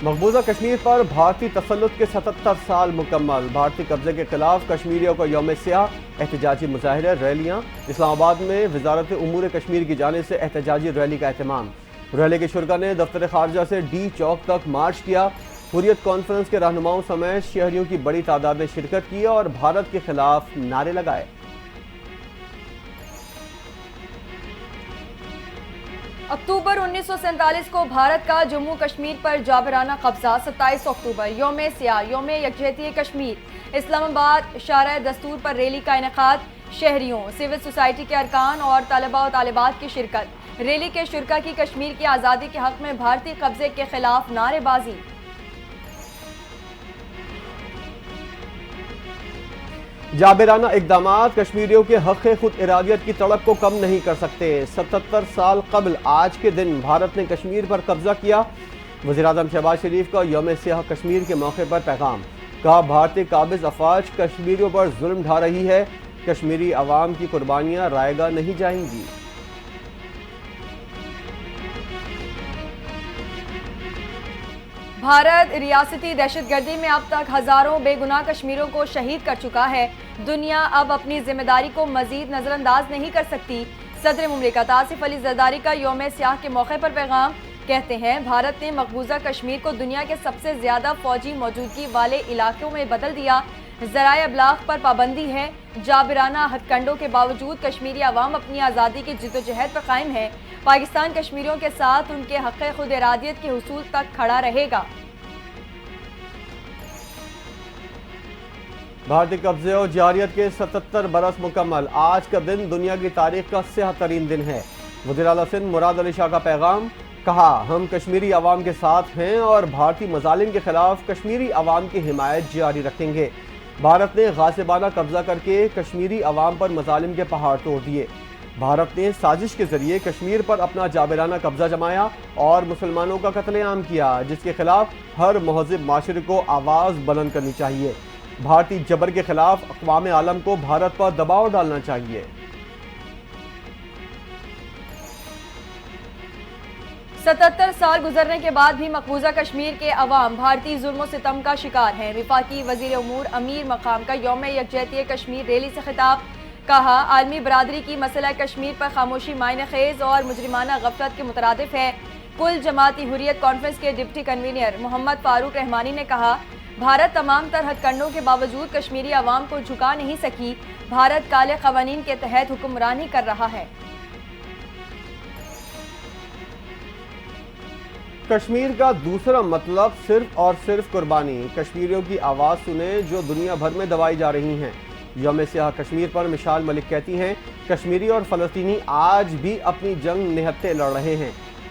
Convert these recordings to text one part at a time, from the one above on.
مقبوضہ کشمیر پر بھارتی تسلط کے 77 سال مکمل۔ بھارتی قبضے کے خلاف کشمیریوں کو یوم سیاہ، احتجاجی مظاہرے، ریلیاں۔ اسلام آباد میں وزارت امور کشمیر کی جانب سے احتجاجی ریلی کا اہتمام۔ ریلی کے شرکاء نے دفتر خارجہ سے ڈی چوک تک مارچ کیا۔ حریت کانفرنس کے رہنماؤں سمیت شہریوں کی بڑی تعداد نے شرکت کی اور بھارت کے خلاف نعرے لگائے۔ اکتوبر 1947 کو بھارت کا جموں کشمیر پر جابرانہ قبضہ۔ 27 اکتوبر یوم سیاہ، یوم یکجہتی کشمیر۔ اسلام آباد شارع دستور پر ریلی کا انعقاد۔ شہریوں، سول سوسائٹی کے ارکان اور طلباء و طالبات کی شرکت۔ ریلی کے شرکاء کی کشمیر کی آزادی کے حق میں بھارتی قبضے کے خلاف نعرے بازی۔ جابرانہ اقدامات کشمیریوں کے حق خود ارادیت کی تڑپ کو کم نہیں کر سکتے۔ 77 سال قبل آج کے دن بھارت نے کشمیر پر قبضہ کیا۔ وزیراعظم شہباز شریف کا یوم سیاہ کشمیر کے موقع پر پیغام۔ کہا بھارتی قابض افواج کشمیریوں پر ظلم ڈھا رہی ہے، کشمیری عوام کی قربانیاں رائے گاہ نہیں جائیں گی۔ بھارت ریاستی دہشت گردی میں اب تک ہزاروں بے گناہ کشمیریوں کو شہید کر چکا ہے۔ دنیا اب اپنی ذمہ داری کو مزید نظر انداز نہیں کر سکتی۔ صدر مملکت آصف علی زرداری کا یوم سیاہ کے موقع پر پیغام۔ کہتے ہیں بھارت نے مقبوضہ کشمیر کو دنیا کے سب سے زیادہ فوجی موجودگی والے علاقوں میں بدل دیا۔ ذرائع ابلاغ پر پابندی ہے۔ جابرانہ ہتھ کنڈوں کے باوجود کشمیری عوام اپنی آزادی کی جدوجہد پر قائم ہے۔ پاکستان کشمیریوں کے ساتھ ان کے حق خود ارادیت کے حصول تک کھڑا رہے گا۔ بھارتی قبضے اور جارحیت کے 77 برس مکمل۔ آج کا دن دنیا کی تاریخ کا سیاہ ترین دن ہے۔ وزیر اعلیٰ سندھ مراد علی شاہ کا پیغام۔ کہا ہم کشمیری عوام کے ساتھ ہیں اور بھارتی مظالم کے خلاف کشمیری عوام کی حمایت جاری رکھیں گے۔ بھارت نے غاصبانہ قبضہ کر کے کشمیری عوام پر مظالم کے پہاڑ توڑ دیے۔ بھارت نے سازش کے ذریعے کشمیر پر اپنا جابرانہ قبضہ جمایا اور مسلمانوں کا قتل عام کیا، جس کے خلاف ہر مہذب معاشرے کو آواز بلند کرنی چاہیے۔ بھارتی جبر کے خلاف اقوام عالم کو بھارت پر دباؤ ڈالنا چاہیے۔ 77 سال گزرنے کے بعد بھی مقبوضہ کشمیر کے عوام بھارتی ظلم و ستم کا شکار ہیں۔ وفاقی وزیر امور امیر مقام کا یوم یکجہتی کشمیر ریلی سے خطاب۔ کہا عالمی برادری کی مسئلہ کشمیر پر خاموشی معنی خیز اور مجرمانہ غفلت کے مترادف ہے۔ کل جماعتی حریت کانفرنس کے ڈپٹی کنوینر محمد فاروق رحمانی نے کہا بھارت تمام تر ہتھ کنڈوں کے باوجود کشمیری عوام کو جھکا نہیں سکی۔ بھارت کالے قوانین کے تحت حکمرانی کر رہا ہے۔ کشمیر کا دوسرا مطلب صرف اور صرف قربانی۔ کشمیریوں کی آواز سنیں جو دنیا بھر میں دبائی جا رہی ہیں۔ یوم سیاہ کشمیر پر مشال ملک کہتی ہیں کشمیری اور فلسطینی آج بھی اپنی جنگ نہتے لڑ رہے ہیں۔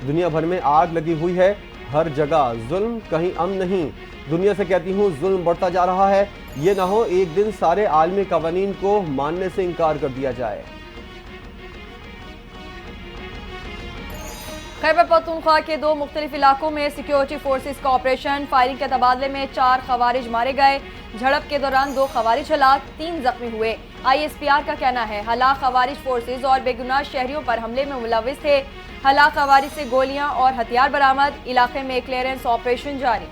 دنیا بھر میں آگ لگی ہوئی ہے، ہر جگہ ظلم، کہیں امن نہیں۔ دنیا سے کہتی ہوں ظلم بڑھتا جا رہا ہے، یہ نہ ہو ایک دن سارے عالمی قوانین کو ماننے سے انکار کر دیا جائے۔ خیبر پختونخوا کے 2 مختلف علاقوں میں سیکیورٹی فورسز کا آپریشن۔ فائرنگ کے تبادلے میں 4 خوارج مارے گئے۔ جھڑپ کے دوران 2 خوارج ہلاک، 3 زخمی ہوئے۔ ISPR کا کہنا ہے ہلاک خوارج فورسز اور بے گناہ شہریوں پر حملے میں ملوث تھے۔ ہلاک خوارج سے گولیاں اور ہتھیار برآمد، علاقے میں کلیئرنس آپریشن جاری۔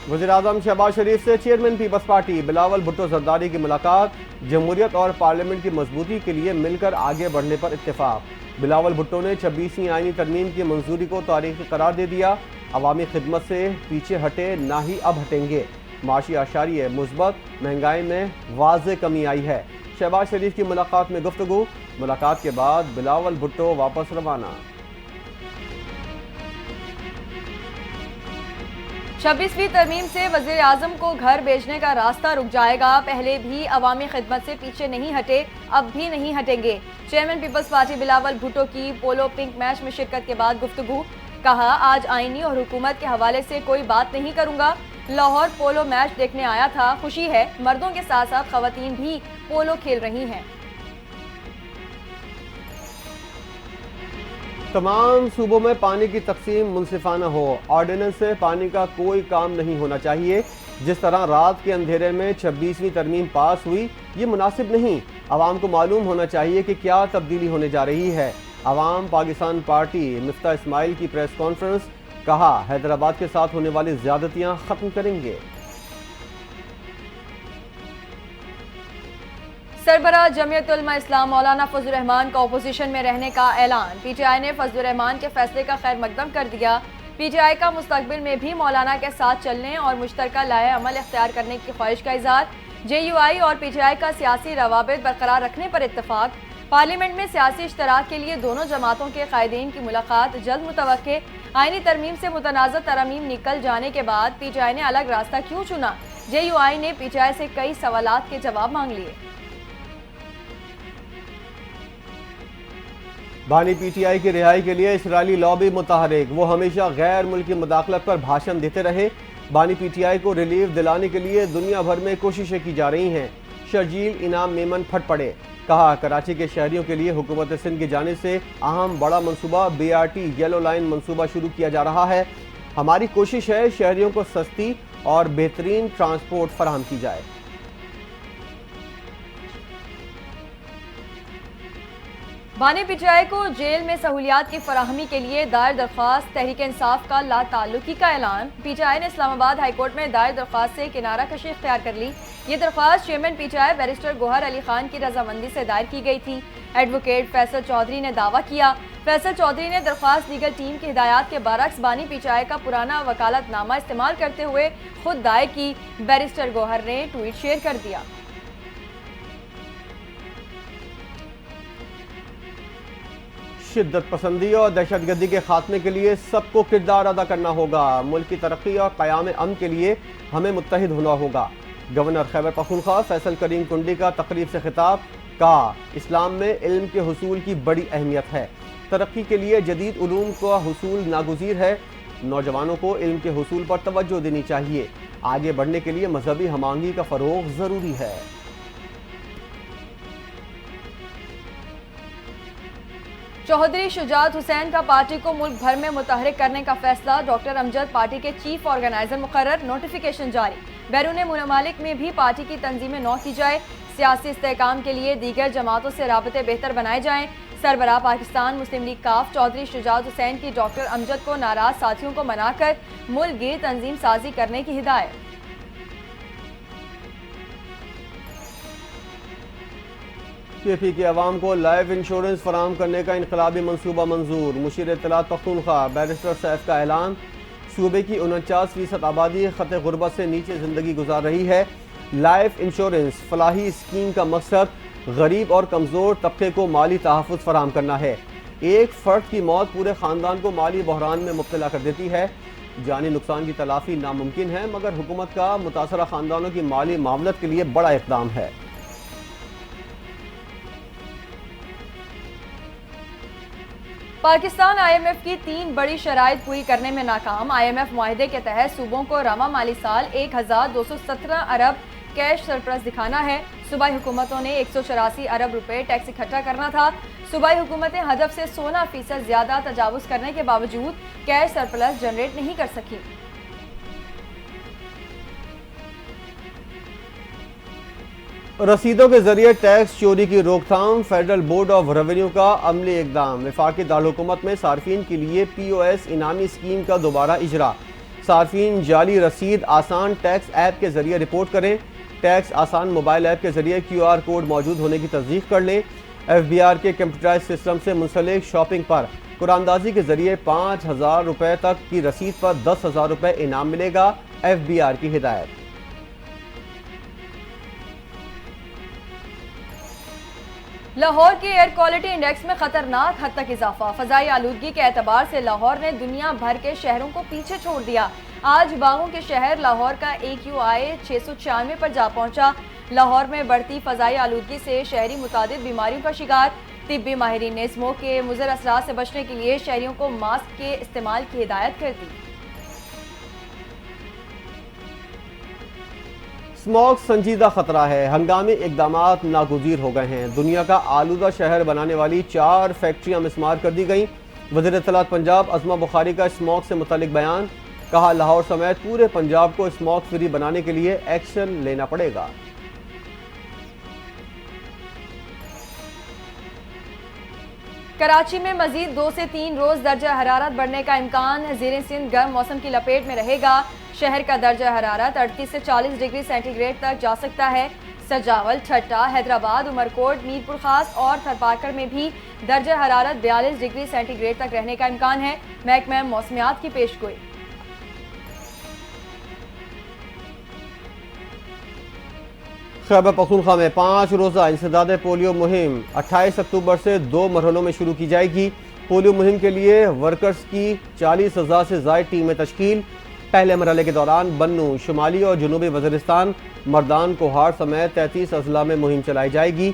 وزیراعظم شہباز شریف سے چیئرمین پیپلز پارٹی بلاول بھٹو زرداری کی ملاقات۔ جمہوریت اور پارلیمنٹ کی مضبوطی کے لیے مل کر آگے بڑھنے پر اتفاق۔ بلاول بھٹو نے 26ویں آئینی ترمیم کی منظوری کو تاریخی قرار دے دیا۔ عوامی خدمت سے پیچھے ہٹے نہ ہی اب ہٹیں گے۔ معاشی اعشاریہ مثبت، مہنگائی میں واضح کمی آئی ہے۔ شہباز شریف کی ملاقات میں گفتگو۔ ملاقات کے بعد بلاول بھٹو واپس روانہ۔ 26ویں ترمیم سے وزیر اعظم کو گھر بھیجنے کا راستہ رک جائے گا۔ پہلے بھی عوامی خدمت سے پیچھے نہیں ہٹے، اب بھی نہیں ہٹیں گے۔ چیئرمین پیپلز پارٹی بلاول بھٹو کی پولو پنک میچ میں شرکت کے بعد گفتگو۔ کہا آج آئینی اور حکومت کے حوالے سے کوئی بات نہیں کروں گا۔ لاہور پولو میچ دیکھنے آیا تھا، خوشی ہے مردوں کے ساتھ ساتھ خواتین بھی پولو کھیل رہی ہیں۔ تمام صوبوں میں پانی کی تقسیم منصفانہ ہو۔ آرڈیننس سے پانی کا کوئی کام نہیں ہونا چاہیے۔ جس طرح رات کے اندھیرے میں 26ویں ترمیم پاس ہوئی، یہ مناسب نہیں۔ عوام کو معلوم ہونا چاہیے کہ کیا تبدیلی ہونے جا رہی ہے۔ عوام پاکستان پارٹی مفتاح اسماعیل کی پریس کانفرنس، کہا حیدرآباد کے ساتھ ہونے والی زیادتیاں ختم کریں گے۔ سربراہ جمعیت علماء اسلام مولانا فضل الرحمان کا اپوزیشن میں رہنے کا اعلان، پی ٹی آئی نے فضل الرحمان کے فیصلے کا خیر مقدم کر دیا۔ پی ٹی آئی کا مستقبل میں بھی مولانا کے ساتھ چلنے اور مشترکہ لائحہ عمل اختیار کرنے کی خواہش کا اظہار، جے یو آئی اور پی ٹی آئی کا سیاسی روابط برقرار رکھنے پر اتفاق، پارلیمنٹ میں سیاسی اشتراک کے لیے دونوں جماعتوں کے قائدین کی ملاقات جلد متوقع، آئینی ترمیم سے متنازع ترامیم نکل جانے کے بعد پی ٹی آئی نے الگ راستہ کیوں چنا، جے یو آئی نے پی ٹی آئی سے کئی سوالات کے جواب مانگ لیے۔ بانی پی ٹی آئی کی رہائی کے لیے اسرائیلی لابی متحرک، وہ ہمیشہ غیر ملکی مداخلت پر بھاشن دیتے رہے۔ بانی پی ٹی آئی کو ریلیف دلانے کے لیے دنیا بھر میں کوششیں کی جا رہی ہیں۔ شرجیل انعام میمن پھٹ پڑے، کہا کراچی کے شہریوں کے لیے حکومت سندھ کی جانب سے اہم بڑا منصوبہ B R T yellow line منصوبہ شروع کیا جا رہا ہے۔ ہماری کوشش ہے شہریوں کو سستی اور بہترین ٹرانسپورٹ فراہم کی جائے۔ بانی پی ٹی آئی کو جیل میں سہولیات کی فراہمی کے لیے دائر درخواست، تحریک انصاف کا لا تعلقی کا اعلان، پی ٹی آئی نے اسلام آباد ہائی کورٹ میں دائر درخواست سے کنارہ کشی اختیار کر لی۔ یہ درخواست chairman P T I barrister Gohar Ali Khan کی رضامندی سے دائر کی گئی تھی۔ ایڈوکیٹ فیصل چودھری نے دعویٰ کیا۔ فیصل چودھری نے درخواست لیگل ٹیم کی ہدایات کے برعکس بانی پی ٹی آئی کا پرانا وکالت نامہ استعمال کرتے ہوئے خود دائر کی، بیرسٹر گوہر نے ٹویٹ شیئر کر دیا۔ شدت پسندی اور دہشت گردی کے خاتمے کے لیے سب کو کردار ادا کرنا ہوگا۔ ملک کی ترقی اور قیام امن کے لیے ہمیں متحد ہونا ہوگا۔ گورنر خیبر پختونخوا فیصل کریم کنڈی کا تقریب سے خطاب، کہا اسلام میں علم کے حصول کی بڑی اہمیت ہے۔ ترقی کے لیے جدید علوم کا حصول ناگزیر ہے۔ نوجوانوں کو علم کے حصول پر توجہ دینی چاہیے۔ آگے بڑھنے کے لیے مذہبی ہم آہنگی کا فروغ ضروری ہے۔ چودھری شجاعت حسین کا پارٹی کو ملک بھر میں متحرک کرنے کا فیصلہ، ڈاکٹر امجد پارٹی کے چیف آرگنائزر مقرر، نوٹیفیکیشن جاری، بیرون ممالک میں بھی پارٹی کی تنظیمیں نو کی جائے، سیاسی استحکام کے لیے دیگر جماعتوں سے رابطے بہتر بنائے جائیں۔ سربراہ پاکستان مسلم لیگ کاف چودھری شجاعت حسین کی ڈاکٹر امجد کو ناراض ساتھیوں کو منا کر ملک گیر تنظیم سازی کرنے کی ہدایت۔ کے پی کے عوام کو لائف انشورنس فراہم کرنے کا انقلابی منصوبہ منظور، مشیر اطلاعات پختونخوا بیرسٹر سیف کا اعلان۔ صوبے کی 49% آبادی خط غربت سے نیچے زندگی گزار رہی ہے۔ لائف انشورنس فلاحی اسکیم کا مقصد غریب اور کمزور طبقے کو مالی تحفظ فراہم کرنا ہے۔ ایک فرد کی موت پورے خاندان کو مالی بحران میں مبتلا کر دیتی ہے۔ جانی نقصان کی تلافی ناممکن ہے، مگر حکومت کا متاثرہ خاندانوں کی مالی معاونت کے لیے بڑا اقدام ہے۔ پاکستان آئی ایم ایف کی 3 بڑی شرائط پوری کرنے میں ناکام۔ آئی ایم ایف معاہدے کے تحت صوبوں کو رواں مالی سال 1217 ارب کیش سرپلس دکھانا ہے۔ صوبائی حکومتوں نے 184 ارب روپے ٹیکس اکٹھا کرنا تھا۔ صوبائی حکومتیں ہدف سے 16% زیادہ تجاوز کرنے کے باوجود کیش سرپلس جنریٹ نہیں کر سکی۔ رسیدوں کے ذریعے ٹیکس چوری کی روک تھام، فیڈرل بورڈ آف ریونیو کا عملی اقدام۔ وفاقی دارالحکومت میں صارفین کے لیے پی او ایس انعامی اسکیم کا دوبارہ اجرا۔ صارفین جعلی رسید آسان ٹیکس ایپ کے ذریعے رپورٹ کریں۔ ٹیکس آسان موبائل ایپ کے ذریعے کیو آر کوڈ موجود ہونے کی تصدیق کر لیں۔ ایف بی آر کے کمپیوٹرائز سسٹم سے منسلک شاپنگ پر قرآن کے ذریعے 5000 روپے تک کی رسید پر 10,000 روپے انعام ملے گا۔ ایف بی آر کی ہدایت۔ لاہور کے ایئر کوالٹی انڈیکس میں خطرناک حد تک اضافہ، فضائی آلودگی کے اعتبار سے لاہور نے دنیا بھر کے شہروں کو پیچھے چھوڑ دیا۔ آج باغوں کے شہر لاہور کا AQI 696 پر جا پہنچا۔ لاہور میں بڑھتی فضائی آلودگی سے شہری متعدد بیماریوں کا شکار۔ طبی ماہرین نے اسموگ کے مضر اثرات سے بچنے کے لیے شہریوں کو ماسک کے استعمال کی ہدایت کر دی۔ اسموگ سنجیدہ خطرہ ہے، ہنگامی اقدامات ناگزیر ہو گئے ہیں۔ دنیا کا آلودہ شہر بنانے والی 4 فیکٹریاں مسمار کر دی گئیں۔ وزیر اطلاعات پنجاب عظمہ بخاری کا اسموگ سے متعلق بیان، کہا لاہور سمیت پورے پنجاب کو اسموگ فری بنانے کے لیے ایکشن لینا پڑے گا۔ کراچی میں مزید 2 سے 3 روز درجہ حرارت بڑھنے کا امکان، زیر سندھ گرم موسم کی لپیٹ میں رہے گا، شہر کا درجہ حرارت 38 سے 40 ڈگری سینٹی گریڈ تک جا سکتا ہے۔ سجاول، ٹھٹا، حیدرآباد، عمرکوٹ، میرپور خاص اور تھرپارکر میں بھی درجہ حرارت 42 ڈگری سینٹی گریڈ تک رہنے کا امکان ہے، محکمہ موسمیات کی پیشگوئی۔ خیبر پختونخوا میں 5 روزہ انسداد پولیو مہم 28 اکتوبر سے 2 مرحلوں میں شروع کی جائے گی۔ پولیو مہم کے لیے ورکرز کی 40,000 سے زائد ٹیمیں تشکیل۔ پہلے مرحلے کے دوران بنوں، شمالی اور جنوبی وزیرستان، مردان، کوہاڑ سمیت 33 اضلاع میں مہم چلائی جائے گی۔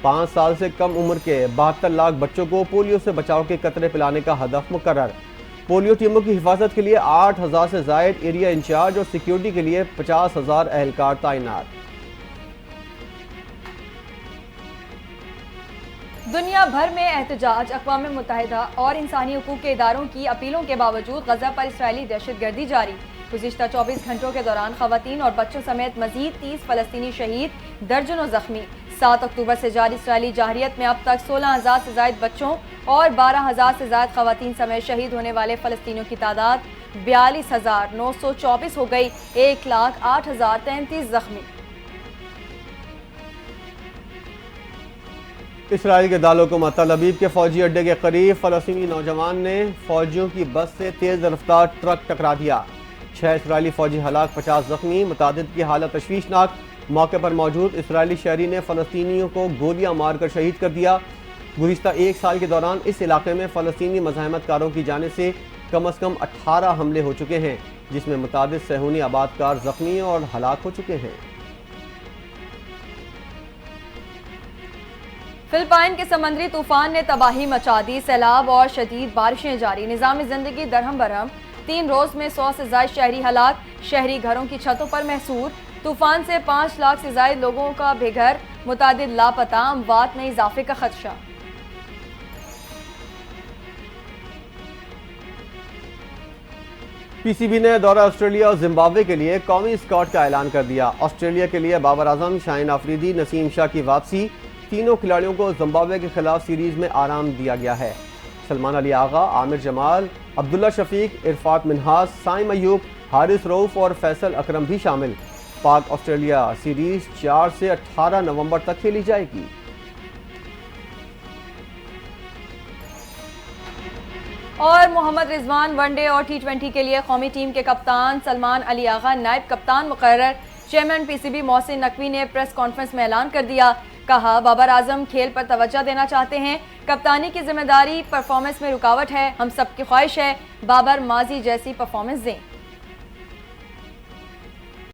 5 سال سے کم عمر کے 72 لاکھ بچوں کو پولیو سے بچاؤ کے قطرے پلانے کا ہدف مقرر۔ پولیو ٹیموں کی حفاظت کے لیے 8,000 سے زائد ایریا انچارج اور سیکیورٹی کے لیے 50,000 اہلکار تعینات۔ دنیا بھر میں احتجاج، اقوام متحدہ اور انسانی حقوق کے اداروں کی اپیلوں کے باوجود غزہ پر اسرائیلی دہشت گردی جاری۔ گزشتہ 24 گھنٹوں کے دوران خواتین اور بچوں سمیت مزید 30 فلسطینی شہید، درجنوں زخمی۔ 7 اکتوبر سے جاری اسرائیلی جارحیت میں اب تک 16,000 سے زائد بچوں اور 12,000 سے زائد خواتین سمیت شہید ہونے والے فلسطینیوں کی تعداد 42,924 ہو گئی، 1,08,033 زخمی۔ اسرائیل کے دارالحکومت تل ابیب کے فوجی اڈے کے قریب فلسطینی نوجوان نے فوجیوں کی بس سے تیز رفتار ٹرک ٹکرا دیا۔ 6 اسرائیلی فوجی ہلاک، 50 زخمی، متعدد کی حالت تشویشناک۔ موقع پر موجود اسرائیلی شہری نے فلسطینیوں کو گولیاں مار کر شہید کر دیا۔ گزشتہ 1 سال کے دوران اس علاقے میں فلسطینی مزاحمت کاروں کی جانب سے کم از کم 18 حملے ہو چکے ہیں، جس میں متعدد صہیونی آبادکار زخمی اور ہلاک ہو چکے ہیں۔ فلپائن کے سمندری طوفان نے تباہی مچا دی، سیلاب اور شدید بارشیں جاری، نظام زندگی درہم برہم۔ 3 روز میں 100 سے زائد شہری ہلاک، شہری گھروں کی چھتوں پر محصور۔ طوفان سے 5 لاکھ سے زائد لوگوں کا بے گھر، متعدد لاپتہ، اموات میں اضافے کا خدشہ۔ پی سی بی نے دورہ آسٹریلیا اور زمبابوے کے لیے قومی اسکواڈ کا اعلان کر دیا۔ آسٹریلیا کے لیے بابر اعظم، شاہین آفریدی، نسیم شاہ کی واپسی۔ تینوں کھلاڑیوں کو زمبابوے کے خلاف سیریز میں آرام دیا گیا ہے۔ سلمان علی آغا، عامر جمال، عبداللہ شفیق، عرفات منہاس، سائم ایوب، حارث رؤوف اور فیصل اکرم بھی شامل۔ پاک آسٹریلیا سیریز 4 سے 18 نومبر تک کھیلی جائے گی۔ اور محمد رضوان ون ڈے اور T20 کے لیے قومی ٹیم کے کپتان، سلمان علی آغا نائب کپتان مقرر۔ Chairman P C B Mohsin Naqvi نے پریس کانفرنس میں اعلان کر دیا، کہا بابر اعظم کھیل پر توجہ دینا چاہتے ہیں، کپتانی کی ذمہ داری پرفارمنس میں رکاوٹ ہے، ہم سب کی خواہش ہے بابر ماضی جیسی پرفارمنس دیں۔